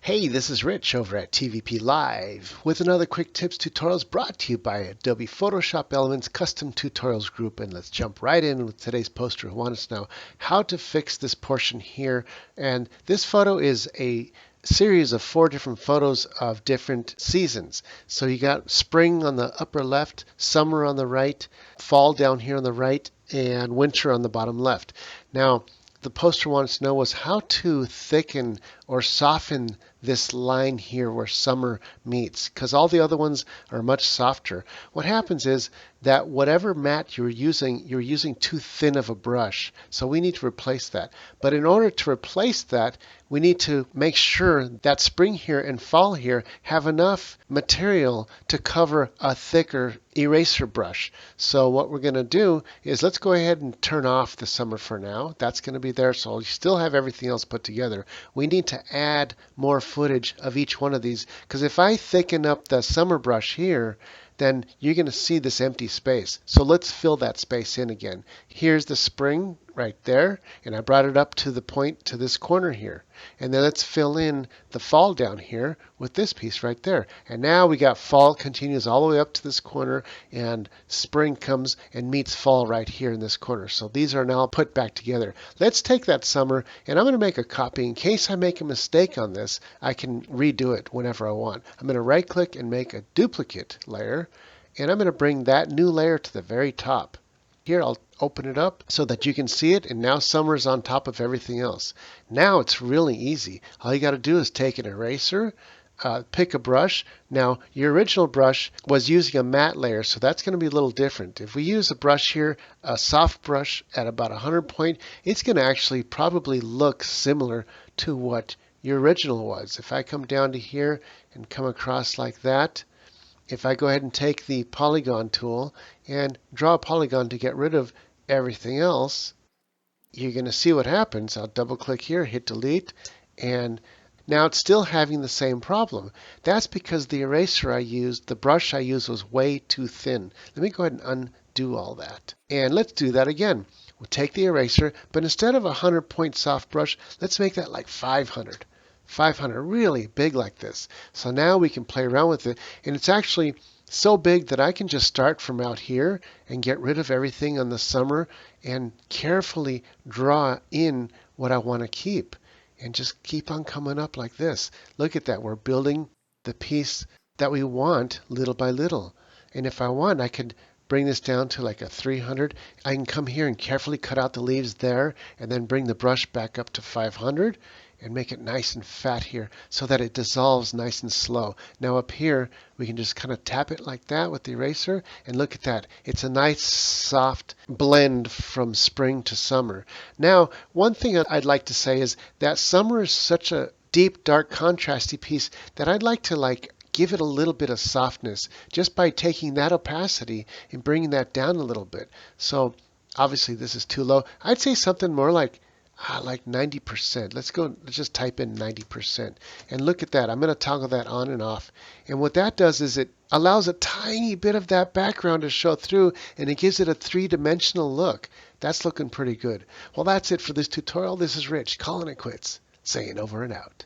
Hey, this is Rich over at TVP Live with another quick tips tutorials brought to you by Adobe Photoshop Elements Custom Tutorials Group. And let's jump right in with today's poster who wants to know how to fix this portion here. And this photo is a series of 4 different photos of different seasons. So you got spring on the upper left, summer on the right, fall down here on the right, and winter on the bottom left. Now, the poster wants to know was how to thicken or soften this line here where summer meets, because all the other ones are much softer. What happens is that whatever mat you're using too thin of a brush. So we need to replace that. But in order to replace that, we need to make sure that spring here and fall here have enough material to cover a thicker eraser brush. So what we're going to do is let's go ahead and turn off the summer for now. That's going to be there, so you still have everything else put together. We need to add more footage of each one of these, because if I thicken up the summer brush here, then you're going to see this empty space. So let's fill that space in again. Here's the spring right there, and I brought it up to the point to this corner here. And then let's fill in the fall down here with this piece right there. And now we got fall continues all the way up to this corner, and spring comes and meets fall right here in this corner. So these are now put back together. Let's take that summer, and I'm going to make a copy. In case I make a mistake on this, I can redo it whenever I want. I'm going to right click and make a duplicate layer, and I'm going to bring that new layer to the very top. Here I'll open it up so that you can see it, and now summer is on top of everything else. Now it's really easy. All you got to do is take an eraser, pick a brush. Now your original brush was using a matte layer, so that's going to be a little different. If we use a brush here, a soft brush at about 100 point, it's going to actually probably look similar to what your original was. If I come down to here and come across like that, if I go ahead and take the polygon tool and draw a polygon to get rid of everything else, you're going to see what happens. I'll double click here, hit delete, and now it's still having the same problem. That's because the eraser I used, the brush I used, was way too thin. Let me go ahead and undo all that. And let's do that again. We'll take the eraser, but instead of a 100 point soft brush, let's make that like 500. 500, really big like this. So now we can play around with it, and it's actually so big that I can just start from out here and get rid of everything on the summer and carefully draw in what I want to keep, and just keep on coming up like this. Look at that. We're building the piece that we want little by little. And if I want, I could bring this down to like a 300. I can come here and carefully cut out the leaves there, and then bring the brush back up to 500 and make it nice and fat here so that it dissolves nice and slow. Now up here, we can just kind of tap it like that with the eraser, and look at that. It's a nice soft blend from spring to summer. Now, one thing I'd like to say is that summer is such a deep, dark, contrasty piece that I'd like to give it a little bit of softness just by taking that opacity and bringing that down a little bit. So obviously this is too low. I'd say something more like 90%. Let's just type in 90%. And look at that. I'm going to toggle that on and off. And what that does is it allows a tiny bit of that background to show through, and it gives it a 3-dimensional look. That's looking pretty good. Well, that's it for this tutorial. This is Rich, calling it quits, saying over and out.